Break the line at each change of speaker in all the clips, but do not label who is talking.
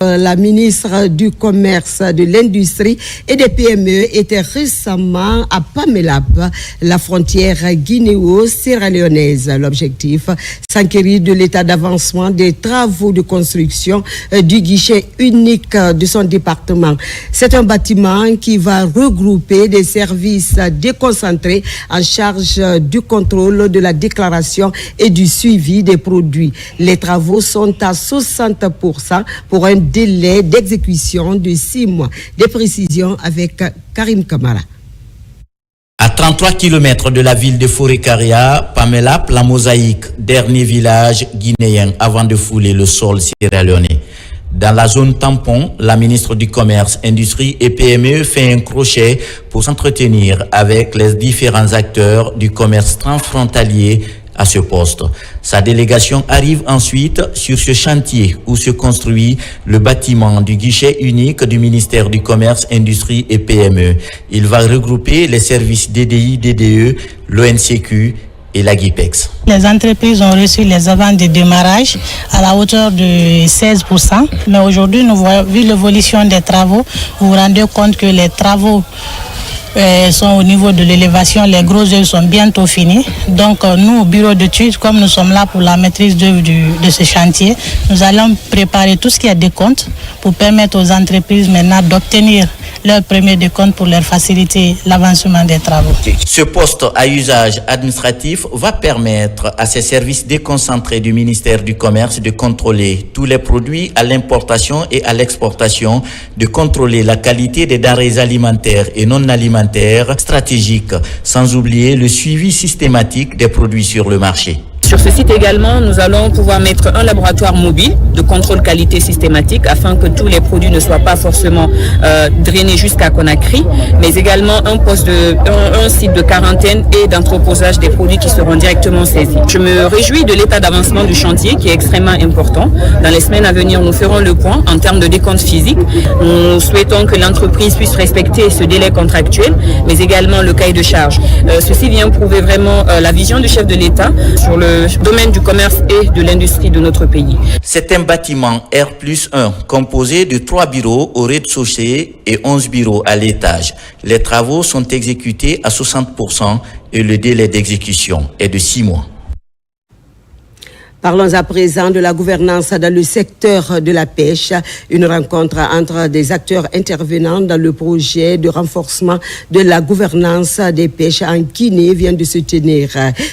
La ministre du Commerce, de l'Industrie et des PME était récemment à Pamelap, la frontière guinéo-sierra-léonaise. L'objectif, s'enquérir de l'état d'avancement des travaux de construction du guichet unique de son département. C'est un bâtiment qui va regrouper des services déconcentrés en charge du contrôle de la déclaration et du suivi des produits. Les travaux sont à 60% pour un délai d'exécution de 6 mois. Des précisions avec Karim Kamara.
À 33 km de la ville de Forêt-Caria, Pamelap, la mosaïque, dernier village guinéen avant de fouler le sol sierra-léonais. Dans la zone tampon, la ministre du Commerce, Industrie et PME fait un crochet pour s'entretenir avec les différents acteurs du commerce transfrontalier à ce poste. Sa délégation arrive ensuite sur ce chantier où se construit le bâtiment du guichet unique du ministère du Commerce, Industrie et PME. Il va regrouper les services DDI, DDE, l'ONCQ et la GIPEX.
Les entreprises ont reçu les avances de démarrage à la hauteur de 16%. Mais aujourd'hui, vu l'évolution des travaux, vous vous rendez compte que les travaux sont au niveau de l'élévation, les gros œuvres sont bientôt finis. Donc nous, au bureau d'études, comme nous sommes là pour la maîtrise d'œuvre de ce chantier, nous allons préparer tout ce qui est décompte pour permettre aux entreprises maintenant d'obtenir leur premier décompte pour leur faciliter l'avancement des travaux.
Ce poste à usage administratif va permettre à ces services déconcentrés du ministère du Commerce de contrôler tous les produits à l'importation et à l'exportation, de contrôler la qualité des denrées alimentaires et non alimentaires stratégiques, sans oublier le suivi systématique des produits sur le marché.
Sur ce site également, nous allons pouvoir mettre un laboratoire mobile de contrôle qualité systématique afin que tous les produits ne soient pas forcément drainés jusqu'à Conakry, mais également un site de quarantaine et d'entreposage des produits qui seront directement saisis. Je me réjouis de l'état d'avancement du chantier qui est extrêmement important. Dans les semaines à venir, nous ferons le point en termes de décompte physique. Nous souhaitons que l'entreprise puisse respecter ce délai contractuel, mais également le cahier de charge. Ceci vient prouver vraiment la vision du chef de l'État sur le domaine du commerce et de l'industrie de notre pays.
C'est un bâtiment R+1 composé de 3 bureaux au rez-de-chaussée et 11 bureaux à l'étage. Les travaux sont exécutés à 60% et le délai d'exécution est de 6 mois.
Parlons à présent de la gouvernance dans le secteur de la pêche. Une rencontre entre des acteurs intervenant dans le projet de renforcement de la gouvernance des pêches en Guinée vient de se tenir.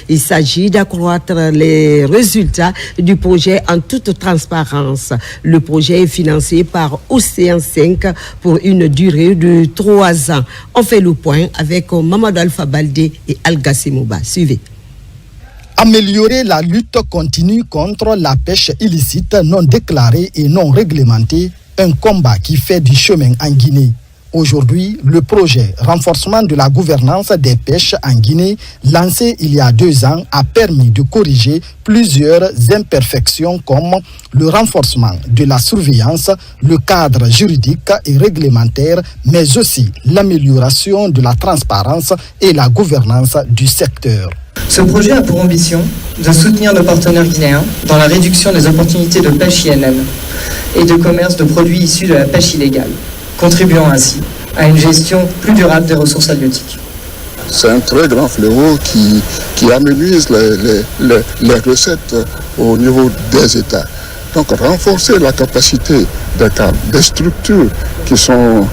Il s'agit d'accroître les résultats du projet en toute transparence. Le projet est financé par Océan 5 pour une durée de 3 ans. On fait le point avec Mamadou Alpha Baldé et Al-Gassi Mouba. Suivez.
Améliorer la lutte continue contre la pêche illicite non déclarée et non réglementée, un combat qui fait du chemin en Guinée. Aujourd'hui, le projet renforcement de la gouvernance des pêches en Guinée, lancé il y a 2 ans, a permis de corriger plusieurs imperfections comme le renforcement de la surveillance, le cadre juridique et réglementaire, mais aussi l'amélioration de la transparence et la gouvernance du secteur.
Ce projet a pour ambition de soutenir nos partenaires guinéens dans la réduction des opportunités de pêche INN et de commerce de produits issus de la pêche illégale, contribuant ainsi à une gestion plus durable des ressources halieutiques.
C'est un très grand fléau qui amenuise les recettes au niveau des États. Donc renforcer la capacité des structures qui ont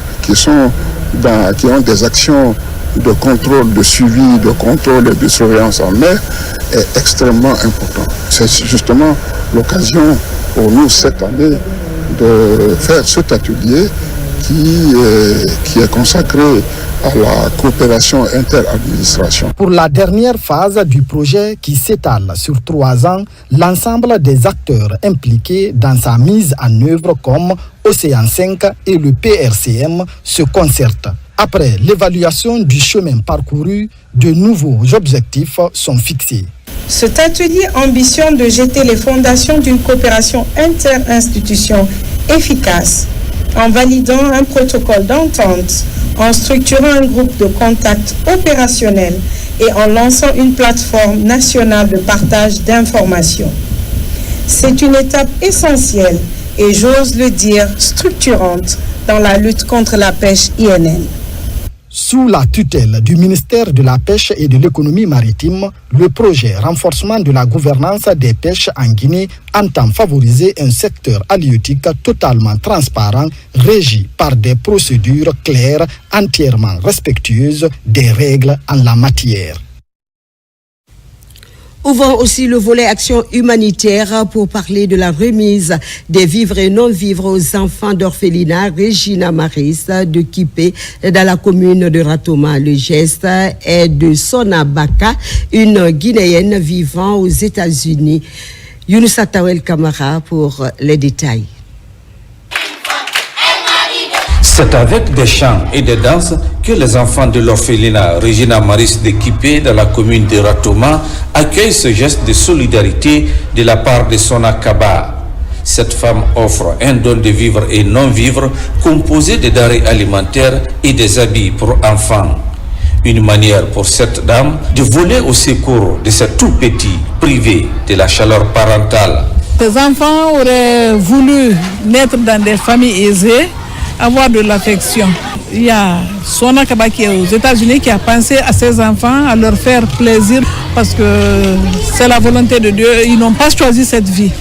des actions de contrôle, de suivi, de contrôle et de surveillance en mer est extrêmement important. C'est justement l'occasion pour nous cette année de faire cet atelier qui est consacré à la coopération inter-administration.
Pour la dernière phase du projet qui s'étale sur 3 ans, l'ensemble des acteurs impliqués dans sa mise en œuvre comme Océan 5 et le PRCM se concertent. Après l'évaluation du chemin parcouru, de nouveaux objectifs sont fixés.
Cet atelier ambitionne de jeter les fondations d'une coopération inter-institution efficace en validant un protocole d'entente, en structurant un groupe de contact opérationnel et en lançant une plateforme nationale de partage d'informations. C'est une étape essentielle et, j'ose le dire, structurante dans la lutte contre la pêche INN.
Sous la tutelle du ministère de la Pêche et de l'économie maritime, le projet renforcement de la gouvernance des pêches en Guinée entend favoriser un secteur halieutique totalement transparent, régi par des procédures claires, entièrement respectueuses des règles en la matière.
Ouvrons aussi le volet action humanitaire pour parler de la remise des vivres et non-vivres aux enfants d'orphelinat Regina Maris de Kipé dans la commune de Ratoma. Le geste est de Sona Baka, une Guinéenne vivant aux États-Unis. Younoussa Tawel Kamara pour les détails.
C'est avec des chants et des danses que les enfants de l'orphelinat Regina Maris de Kipé dans la commune de Ratoma accueillent ce geste de solidarité de la part de Sona Kaba. Cette femme offre un don de vivres et non-vivres composé de denrées alimentaires et des habits pour enfants. Une manière pour cette dame de voler au secours de ces tout petits privés de la chaleur parentale.
Ces enfants auraient voulu naître dans des familles aisées, avoir de l'affection. Il y a Sona Kaba qui est aux États-Unis qui a pensé à ses enfants, à leur faire plaisir parce que c'est la volonté de Dieu. Ils n'ont pas choisi cette vie.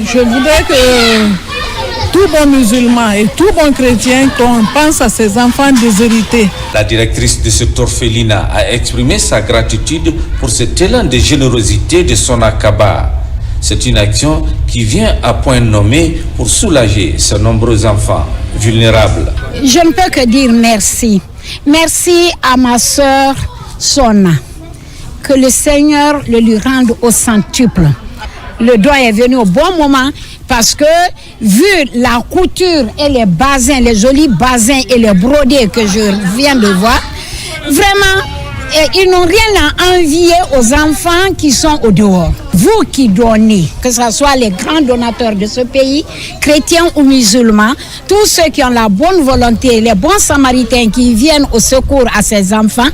Je voudrais que tout bon musulman et tout bon chrétien qu'on pense à ces enfants déshérités.
La directrice de cet orphelinat a exprimé sa gratitude pour cet élan de générosité de Sona Kaba. C'est une action qui vient à point nommé pour soulager ces nombreux enfants vulnérables.
Je ne peux que dire merci. Merci à ma sœur Sona. Que le Seigneur le lui rende au centuple. Le don est venu au bon moment parce que vu la couture et les basins, les jolis basins et les brodés que je viens de voir, vraiment, ils n'ont rien à envier aux enfants qui sont au dehors. Vous qui donnez, que ce soit les grands donateurs de ce pays, chrétiens ou musulmans, tous ceux qui ont la bonne volonté, les bons samaritains qui viennent au secours à ces enfants,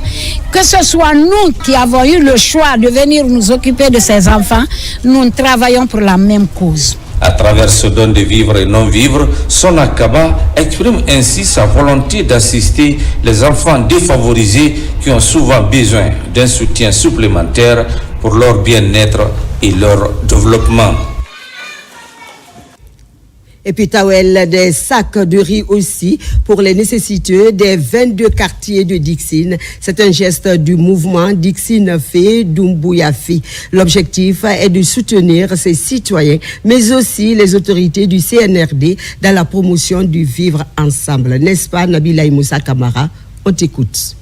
que ce soit nous qui avons eu le choix de venir nous occuper de ces enfants, nous travaillons pour la même cause.
À travers ce don de vivre et non-vivre, Sona Kaba exprime ainsi sa volonté d'assister les enfants défavorisés qui ont souvent besoin d'un soutien supplémentaire pour leur bien-être et leur développement.
Et puis Tawel, des sacs de riz aussi pour les nécessiteux des 22 quartiers de Dixine. C'est un geste du mouvement Dixine fait Doumbouyafi. L'objectif est de soutenir ces citoyens, mais aussi les autorités du CNRD dans la promotion du vivre ensemble. N'est-ce pas, Nabila Moussa Kamara? On t'écoute.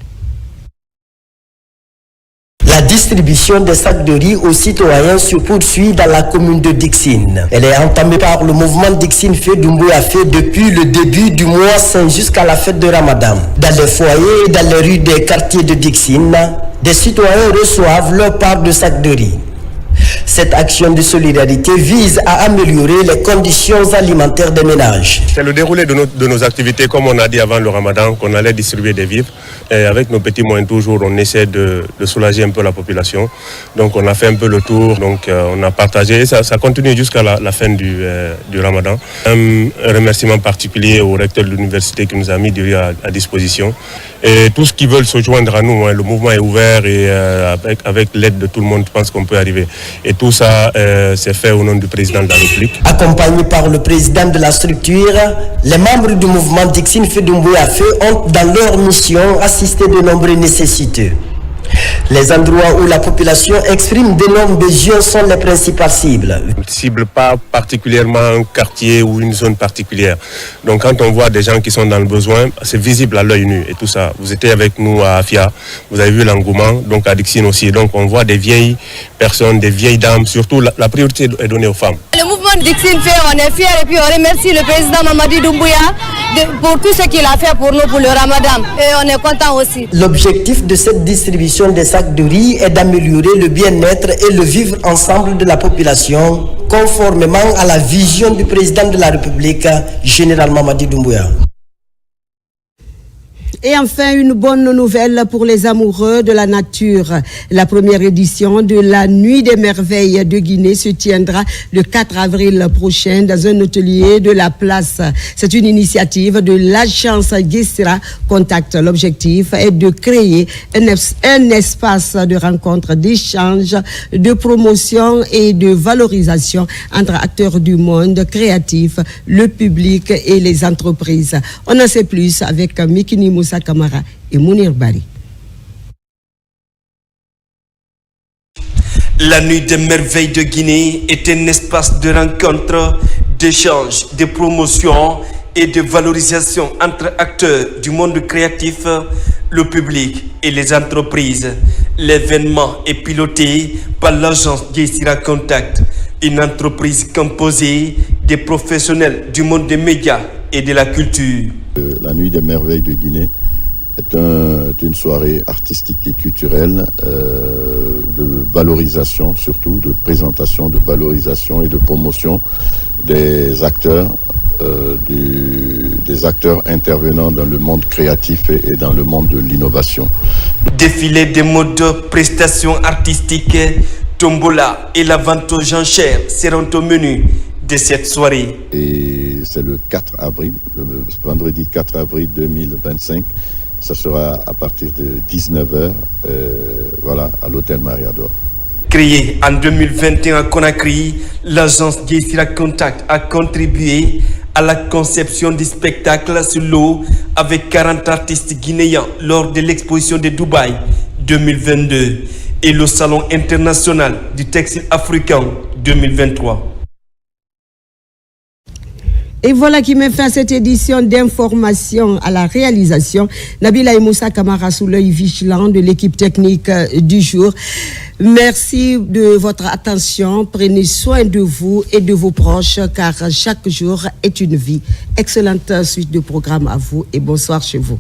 La distribution des sacs de riz aux citoyens se poursuit dans la commune de Dixine. Elle est entamée par le mouvement Dixine fait Doumbouyafi depuis le début du mois saint jusqu'à la fête de Ramadan. Dans les foyers et dans les rues des quartiers de Dixine, des citoyens reçoivent leur part de sacs de riz. Cette action de solidarité vise à améliorer les conditions alimentaires des ménages.
C'est le déroulé de nos activités, comme on a dit avant le Ramadan, qu'on allait distribuer des vivres. Et avec nos petits moyens toujours, on essaie de soulager un peu la population. Donc on a fait un peu le tour, donc on a partagé. Ça continue jusqu'à la fin du Ramadan. Un remerciement particulier au recteur de l'université qui nous a mis du riz à disposition. Et tous ceux qui veulent se joindre à nous, le mouvement est ouvert et avec l'aide de tout le monde, je pense qu'on peut arriver. Et tout ça, c'est fait au nom du président de la République.
Accompagnés par le président de la structure, les membres du mouvement Dixine fait Doumbouyafi ont dans leur mission assisté de nombreux nécessiteux. Les endroits où la population exprime d'énormes besoins sont les principales cibles.
On ne cible pas particulièrement un quartier ou une zone particulière. Donc quand on voit des gens qui sont dans le besoin, c'est visible à l'œil nu et tout ça. Vous étiez avec nous à Afia, vous avez vu l'engouement, donc à Dixine aussi. Donc on voit des vieilles personnes, des vieilles dames, surtout la priorité est donnée aux femmes.
Le mouvement Dixine fait, on est fiers et puis on remercie le président Mamadi Doumbouya pour tout ce qu'il a fait pour nous pour le Ramadan. Et on est content aussi.
L'objectif de cette distribution des sacs de riz est d'améliorer le bien-être et le vivre ensemble de la population, conformément à la vision du président de la République, général Mamadi Doumbouya.
Et enfin, une bonne nouvelle pour les amoureux de la nature. La première édition de la Nuit des merveilles de Guinée se tiendra le 4 avril prochain dans un hôtelier de la place. C'est une initiative de l'agence Guessira Contact. L'objectif est de créer un espace de rencontre, d'échange, de promotion et de valorisation entre acteurs du monde créatif, le public et les entreprises. On en sait plus avec Mikini Moussa Kamara et Mounir Bari.
La Nuit des merveilles de Guinée est un espace de rencontre, d'échange, de promotion et de valorisation entre acteurs du monde créatif, le public et les entreprises. L'événement est piloté par l'agence Guessira Contact, une entreprise composée des professionnels du monde des médias et de la culture.
La Nuit des merveilles de Guinée est une soirée artistique et culturelle de valorisation, surtout de présentation, de valorisation et de promotion des acteurs, des acteurs intervenant dans le monde créatif et dans le monde de l'innovation.
Défilé des modes, prestations artistiques, tombola et la vente aux enchères seront au menu de cette soirée.
Et c'est le 4 avril, le vendredi 4 avril 2025. Ça sera à partir de 19h, à l'hôtel Mariador.
Créée en 2021 à Conakry, l'agence Guessira Contact a contribué à la conception du spectacle sur l'eau avec 40 artistes guinéens lors de l'exposition de Dubaï 2022 et le Salon international du textile africain 2023.
Et voilà qui met fin à cette édition d'information. À la réalisation, Nabila et Moussa Kamara sous l'œil vigilant de l'équipe technique du jour. Merci de votre attention. Prenez soin de vous et de vos proches car chaque jour est une vie. Excellente suite de programme à vous et bonsoir chez vous.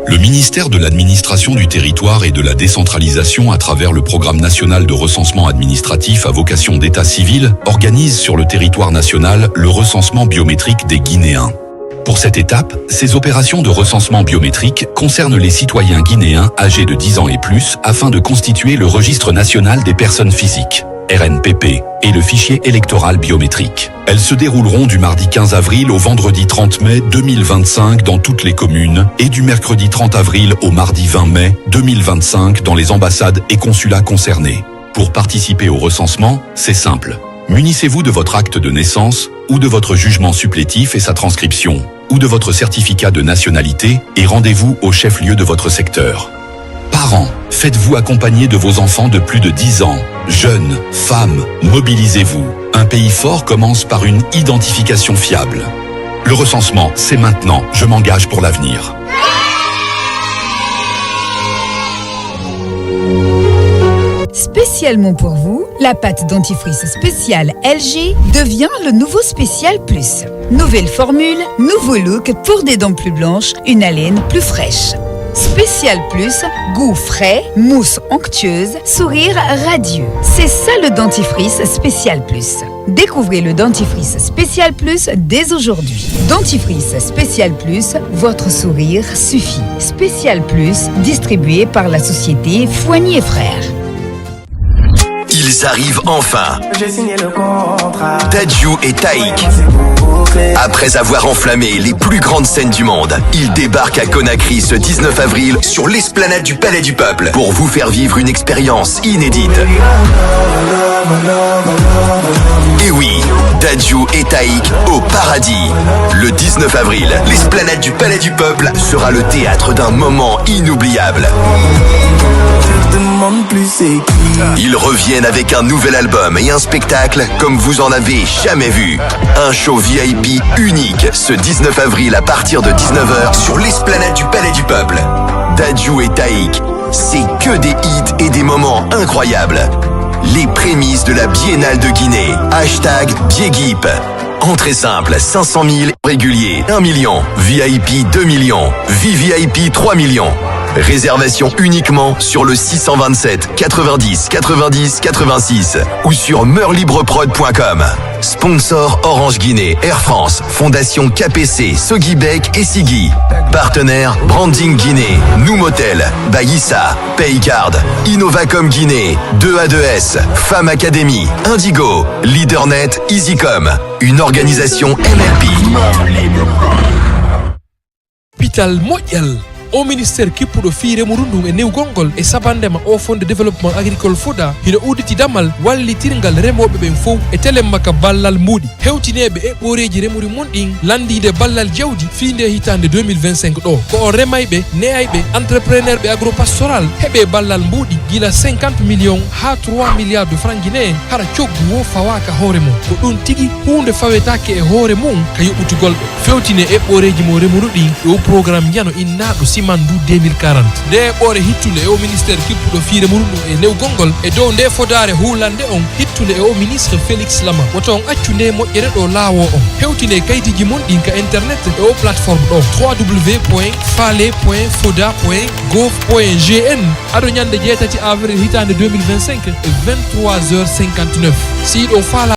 Le ministère de l'Administration du Territoire et de la Décentralisation, à travers le Programme national de recensement administratif à vocation d'état civil, organise sur le territoire national le recensement biométrique des Guinéens. Pour cette étape, ces opérations de recensement biométrique concernent les citoyens guinéens âgés de 10 ans et plus afin de constituer le registre national des personnes physiques, RNPP, et le fichier électoral biométrique. Elles se dérouleront du mardi 15 avril au vendredi 30 mai 2025 dans toutes les communes et du mercredi 30 avril au mardi 20 mai 2025 dans les ambassades et consulats concernés. Pour participer au recensement, c'est simple. Munissez-vous de votre acte de naissance ou de votre jugement supplétif et sa transcription, ou de votre certificat de nationalité et rendez-vous au chef-lieu de votre secteur. Parents, faites-vous accompagner de vos enfants de plus de 10 ans. Jeunes, femmes, mobilisez-vous. Un pays fort commence par une identification fiable. Le recensement, c'est maintenant. Je m'engage pour l'avenir.
Spécialement pour vous, la pâte dentifrice spéciale LG devient le nouveau Spécial Plus. Nouvelle formule, nouveau look pour des dents plus blanches, une haleine plus fraîche. Spécial Plus, goût frais, mousse onctueuse, sourire radieux. C'est ça le dentifrice Spécial Plus. Découvrez le dentifrice Spécial Plus dès aujourd'hui. Dentifrice Spécial Plus, votre sourire suffit. Spécial Plus, distribué par la société Foigny et Frères.
Ils arrivent enfin.
J'ai signé le contrat.
Dadju et Taïk. Après avoir enflammé les plus grandes scènes du monde, ils débarquent à Conakry ce 19 avril sur l'esplanade du Palais du Peuple pour vous faire vivre une expérience inédite. Et oui, Dadju et Taïk au paradis. Le 19 avril, l'esplanade du Palais du Peuple sera le théâtre d'un moment inoubliable. Ils reviennent avec un nouvel album et un spectacle comme vous en avez jamais vu. Un show VIP unique ce 19 avril à partir de 19h sur l'esplanade du Palais du Peuple. Dadju et Taïk, c'est que des hits et des moments incroyables. Les prémices de la Biennale de Guinée. #Biegip. Entrée simple, 500 000. Régulier, 1 million. VIP, 2 millions. VVIP, 3 millions. Réservation uniquement sur le 627 90 90 86 ou sur meurlibreprod.com. Sponsor Orange Guinée, Air France, Fondation KPC, Sogibek et Sigui. Partenaire Branding Guinée, Noumotel, Baïssa, Paycard, Innovacom Guinée, 2A2S, Femme Academy, Indigo, Leadernet, Easycom. Une organisation MLP.
Hôpital Moyal. O ministère kippuɗo fiire murundum e newgongol e sabandema o fonde développement agricole foda hino uditi damal wallitirgal remoɓe ɓen fof e telemmaka ballal muɗi hewtineɓe e ɓoreji remuri mon ɗin landide ballal jawdi finde hitande 2025 ɗo ko o remayɓe neyayɓe entrepreneur ɓe agropastoral heɓe ballal mbuɗi gila 50 millions ha 3 milliards de francs guinéen hara coggu wo fawaka hoore mum ko ɗum tigi hunde fawetake e hoore mum ka yoɓɓutugol fewtine e ɓoreji mo remuru ɗin e o programme jano innaɗo Mandu 2040 nde ɓore hittunde e o ministére kippuɗo fiire murɗum e newgongol e dow nde fodare hulande on hittunde e o ministre Félix Lama woto on accu nde moƴƴere ɗo laawo on hewtinde kayitiji mon ɗin ka internet e o plateforme ɗo www.fale.foda.gov.gn aɗo ñande 6 avril hitande 2025 23h59 si ɗo faala